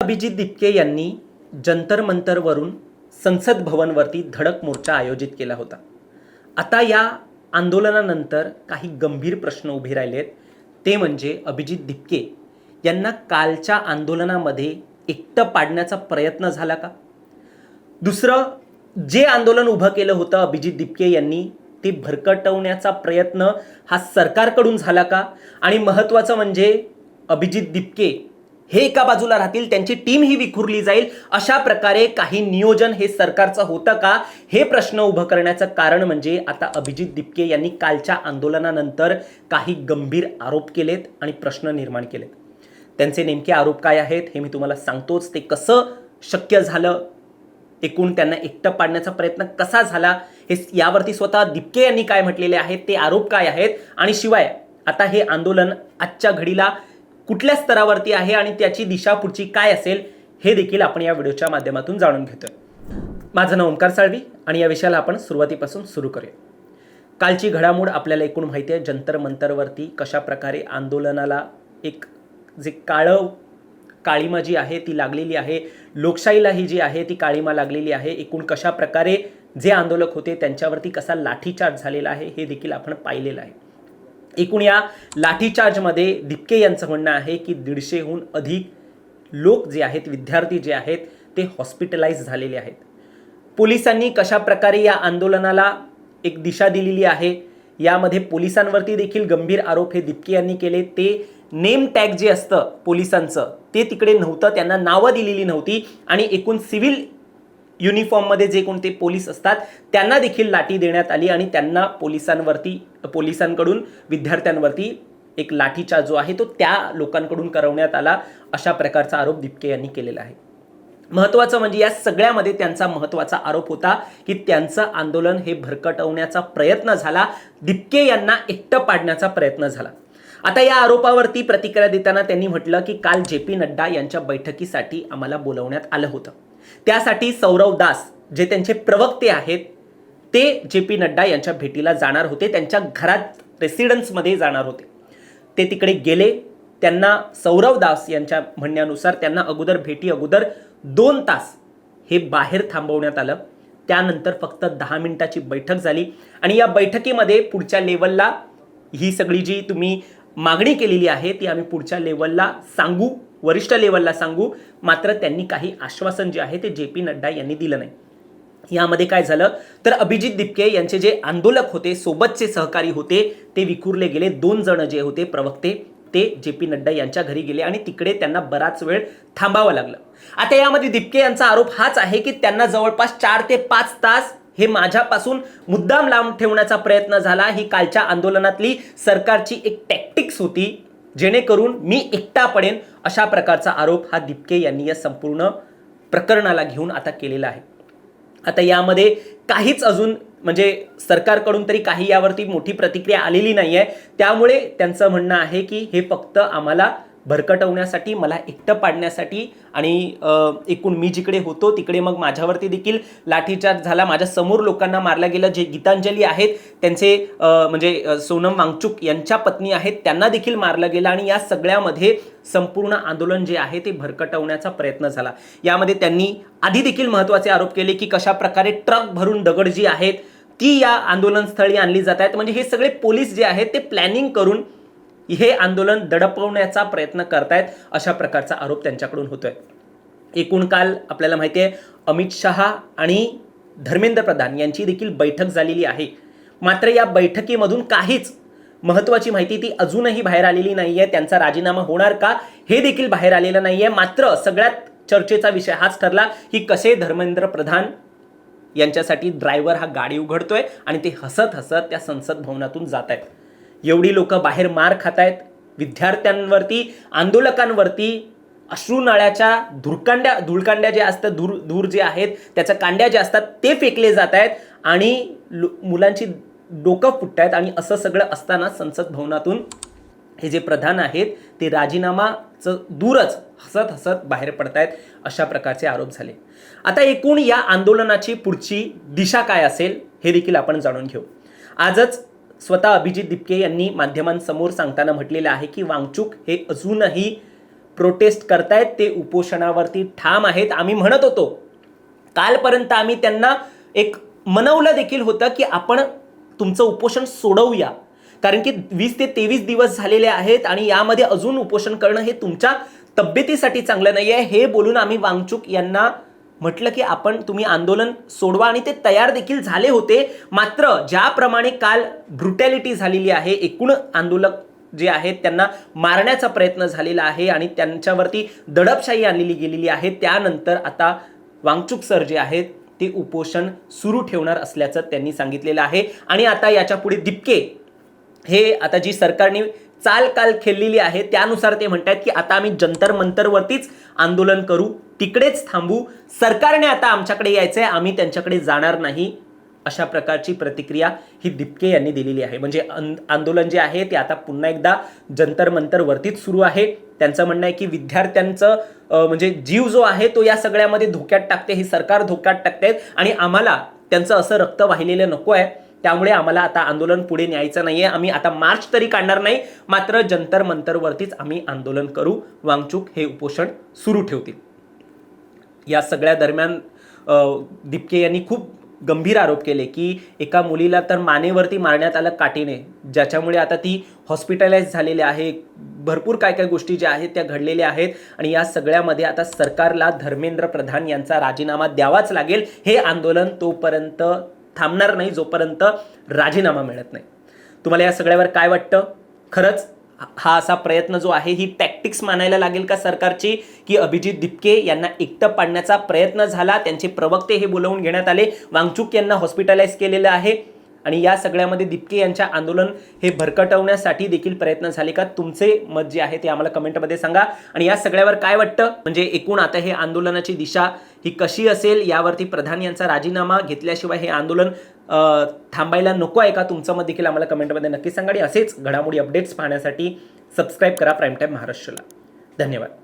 अभिजित दिपके यांनी जंतर मंतरवरून संसद भवनवरती धडक मोर्चा आयोजित केला होता. आता या आंदोलनानंतर काही गंभीर प्रश्न उभे राहिलेत. ते म्हणजे अभिजित दिपके यांना कालच्या आंदोलनामध्ये एकटं पाडण्याचा प्रयत्न झाला का? दुसरं, जे आंदोलन उभं केलं होतं अभिजित दिपके यांनी ते भरकटवण्याचा प्रयत्न हा सरकारकडून झाला का? आणि महत्त्वाचं म्हणजे अभिजित दिपके हे एका बाजूला राहतील, त्यांची टीम ही विखुरली जाईल, अशा प्रकारे काही नियोजन हे सरकारचं होतं का? हे प्रश्न उभं करण्याचं कारण म्हणजे आता अभिजित दिपके यांनी कालच्या आंदोलनानंतर काही गंभीर आरोप केलेत आणि प्रश्न निर्माण केलेत. त्यांचे नेमके आरोप काय आहेत हे मी तुम्हाला सांगतोच. ते कसं शक्य झालं, एकूण त्यांना एकटं पाडण्याचा प्रयत्न कसा झाला, हे यावरती स्वतः दिपके यांनी काय म्हटलेले आहेत, ते आरोप काय आहेत, आणि शिवाय आता हे आंदोलन आजच्या घडीला कुठल्या स्तरावरती आहे आणि त्याची दिशा पुढची काय असेल हे देखील आपण या व्हिडिओच्या माध्यमातून जाणून घेतोय. माझं नाव ओंकार साळवी आणि या विषयाला आपण सुरुवातीपासून सुरू करूया. कालची घडामोड आपल्याला एकूण माहिती आहे. जंतर मंतरवरती कशा प्रकारे आंदोलनाला एक जे काळीमा जी आहे ती लागलेली आहे, लोकशाहीला ही जी आहे ती काळीमा लागलेली आहे. एकूण कशा प्रकारे जे आंदोलक होते त्यांच्यावरती कसा लाठीचार्ज झालेला आहे हे देखील आपण पाहिलेलं आहे. एकूण या लाठीचार्जमध्ये दिपके यांचं म्हणणं आहे की 150हून अधिक लोक जे आहेत, विद्यार्थी जे आहेत, ते हॉस्पिटलाइज झालेले आहेत. पोलिसांनी कशा प्रकारे या आंदोलनाला एक दिशा दिलेली आहे, यामध्ये पोलिसांवरती देखील गंभीर आरोप हे दिपके यांनी केले. ते नेम टॅग जे असतं पोलिसांचं ते तिकडे नव्हतं, त्यांना नावं दिलेली नव्हती आणि एकूण सिव्हिल युनिफॉर्ममध्ये जे कोणते पोलीस असतात त्यांना देखील लाठी देण्यात आली आणि त्यांना पोलिसांकडून विद्यार्थ्यांवरती एक लाठीचा जो आहे तो त्या लोकांकडून करवण्यात आला, अशा प्रकारचा आरोप दिपके यांनी केलेला आहे. महत्त्वाचं म्हणजे या सगळ्यामध्ये त्यांचा महत्त्वाचा आरोप होता की त्यांचं आंदोलन हे भरकटवण्याचा प्रयत्न झाला, दिपके यांना एकटं पाडण्याचा प्रयत्न झाला. आता या आरोपावरती प्रतिक्रिया देताना त्यांनी म्हटलं की काल JP नड्डा यांच्या बैठकीसाठी आम्हाला बोलवण्यात आलं होतं. त्यासाठी सौरव दास जे त्यांचे प्रवक्ते आहेत ते JP नड्डा यांच्या भेटीला जाणार होते, त्यांच्या घरात रेसिडेन्समध्ये जाणार होते. ते तिकडे गेले. त्यांना सौरव दास यांच्या म्हणण्यानुसार त्यांना भेटी अगोदर 2 तास हे बाहेर थांबवण्यात आलं. त्यानंतर फक्त 10 मिनिटाची बैठक झाली आणि या बैठकीमध्ये पुढच्या लेवलला ही सगळी जी तुम्ही मागणी केलेली आहे ती आम्ही पुढच्या लेवलला सांगू, वरिष्ठ लेवलला सांगू. मात्र त्यांनी काही आश्वासन जे आहे ते JP नड्डा यांनी दिलं नाही. यामध्ये काय झालं तर अभिजित दिपके यांचे जे आंदोलक होते, सोबतचे सहकारी होते, ते विखुरले गेले. 2 जण जे होते प्रवक्ते ते JP नड्डा यांच्या घरी गेले आणि तिकडे त्यांना बराच वेळ थांबावं लागलं. आता यामध्ये दिपके यांचा आरोप हाच आहे की त्यांना जवळपास 4 ते 5 तास हे माझ्यापासून मुद्दाम लांब ठेवण्याचा प्रयत्न झाला. ही कालच्या आंदोलनातली सरकारची एक टॅक्टिक्स होती, जेणेकरून मी एकटा पडेन, अशा प्रकारचा आरोप हा दिपके यांनी या संपूर्ण प्रकरणाला घेऊन आता केलेला आहे. आता यामध्ये काहीच अजून म्हणजे सरकारकडून तरी काही यावरती मोठी प्रतिक्रिया आलेली नाही आहे. त्यामुळे त्यांचं म्हणणं आहे की हे फक्त आम्हाला भरकटवण्यासाठी, मला एकटं पाडण्यासाठी आणि एकूण मी जिकडे होतो तिकडे मग माझ्यावरती देखील लाठीचार्ज झाला, माझ्या समोर लोकांना मारलं गेलं. जे गीतांजली आहेत त्यांचे म्हणजे सोनम वांगचुक यांच्या पत्नी आहेत त्यांना देखील मारलं गेलं आणि या सगळ्यामध्ये संपूर्ण आंदोलन जे आहे ते भरकटवण्याचा प्रयत्न झाला. यामध्ये त्यांनी आधी देखील महत्त्वाचे आरोप केले की कशा प्रकारे ट्रक भरून दगड जी आहेत ती या आंदोलनस्थळी आणली जात आहेत. म्हणजे हे सगळे पोलीस जे आहेत ते प्लॅनिंग करून हे आंदोलन दडपवण्याचा प्रयत्न करतायत, अशा प्रकारचा आरोप त्यांच्याकडून होतोय. एकूण काल आपल्याला माहिती आहे अमित शहा आणि धर्मेंद्र प्रधान यांची देखील बैठक झालेली आहे. मात्र या बैठकीमधून काहीच महत्त्वाची माहिती ती अजूनही बाहेर आलेली नाहीये. त्यांचा राजीनामा होणार का हे देखील बाहेर आलेलं नाहीये. मात्र सगळ्यात चर्चेचा विषय हाच ठरला की कसे धर्मेंद्र प्रधान यांच्यासाठी ड्रायव्हर हा गाडी उघडतोय आणि ते हसत हसत त्या संसद भवनातून जात आहेत. एवढी लोक बाहेर मार खात आहेत, विद्यार्थ्यांवरती, आंदोलकांवरती अश्रुनाळ्याच्या धुळकांड्या जे असतात, धूर जे आहेत त्याच्या कांड्या जे असतात ते फेकले जात आहेत आणि मुलांची डोकं फुटत आहेत. आणि असं सगळं असताना संसद भवनातून हे जे प्रधान आहेत ते राजीनामाचं दूरच हसत हसत बाहेर पडतायत, अशा प्रकारचे आरोप झाले. आता एकूण या आंदोलनाची पुढची दिशा काय असेल हे देखील आपण जाणून घेऊ. आजच स्वतः अभिजित दिपके यांनी माध्यमांसमोर सांगताना म्हटलेलं आहे की वांगचुक हे अजूनही प्रोटेस्ट करतायत, ते उपोषणावरती ठाम आहेत. आम्ही म्हणत होतो कालपर्यंत, आम्ही त्यांना एक मनवलं देखील होतं की आपण तुमचं उपोषण सोडवूया, कारण की 20 ते 23 दिवस झालेले आहेत आणि यामध्ये अजून उपोषण करणं हे तुमच्या तब्येतीसाठी चांगलं नाही आहे. हे बोलून आम्ही वांगचुक यांना म्हटलं की तुम्ही आंदोलन सोडवा, आणि ते तयार देखील झाले होते. मात्र ज्याप्रमाणे काल ब्रुटॅलिटी झालेली आहे, एकूण आंदोलक जे आहेत त्यांना मारण्याचा प्रयत्न झालेला आहे आणि त्यांच्यावरती दडपशाही आणलेली गेलेली आहे, त्यानंतर आता वांगचुक सर जे आहेत ते उपोषण सुरू ठेवणार असल्याचं त्यांनी सांगितलेलं आहे. आणि आता याच्या पुढे दिपके हे आता जी सरकारने चाल काल खेळलेली आहे त्यानुसार ते म्हणतात की आता आम्ही जंतर मंतरवरतीच आंदोलन करू, तिकडेच थांबू, सरकारने आता आमच्याकडे यायचंय, आम्ही त्यांच्याकडे जाणार नाही, अशा प्रकारची प्रतिक्रिया ही दिपके यांनी दिलेली आहे. म्हणजे आंदोलन जे आहे ते आता पुन्हा एकदा जंतर मंतरवरतीच सुरू आहे. त्यांचं म्हणणं आहे की विद्यार्थ्यांचं म्हणजे जीव जो आहे तो या सगळ्यामध्ये धोक्यात टाकते, हे सरकार धोक्यात टाकतायत आणि आम्हाला त्यांचं असं रक्त वाहिलेलं नको आहे, त्यामुळे आम्हाला आता आंदोलन पुढे न्यायचं नाहीये. आम्ही आता मार्च तरी काढणार नाही, मात्र जंतर मंतरवरतीच आम्ही आंदोलन करू. वांगचुक हे उपोषण सुरू ठेवतील. या सगळ्या दरम्यान दिपके यांनी खूप गंभीर आरोप केले की एका मुलीला तर मानेवरती मारण्यात आलं काठीने, ज्याच्यामुळे आता ती हॉस्पिटलाइज झालेली आहे. भरपूर काय काय गोष्टी ज्या आहेत त्या घडलेल्या आहेत आणि या सगळ्यामध्ये आता सरकारला धर्मेंद्र प्रधान यांचा राजीनामा द्यावाच लागेल. हे आंदोलन तोपर्यंत थांबणार नाही जोपर्यंत राजीनामा मिळत नाही. तुम्हाला या सगळ्यावर काय वाटतं? खरंच हा असा प्रयत्न जो आहे, ही टॅक्टिक्स मानायला लागेल का सरकारची, की अभिजित दिपके यांना एकटं पाडण्याचा प्रयत्न झाला, त्यांचे प्रवक्ते हे बोलवून घेण्यात आले, वांगचुक यांना हॉस्पिटलाइज केलेलं आहे आणि या सगळ्यामध्ये दिपके यांच्या आंदोलन हे भरकटवण्यासाठी देखील प्रयत्न झाले का? तुमचे मत जे आहे ते आम्हाला कमेंटमध्ये सांगा. आणि या सगळ्यावर काय वाटतं, म्हणजे एकूण आता हे आंदोलनाची दिशा ही कशी असेल, यावरती प्रधान यांचा राजीनामा घेतल्याशिवाय हे आंदोलन थांबायला नको आहे का? तुमचं मत देखील आम्हाला कमेंटमध्ये नक्की सांगा. आणि असेच घडामोडी अपडेट्स पाहण्यासाठी सबस्क्राईब करा प्राईम टाईम महाराष्ट्राला. धन्यवाद.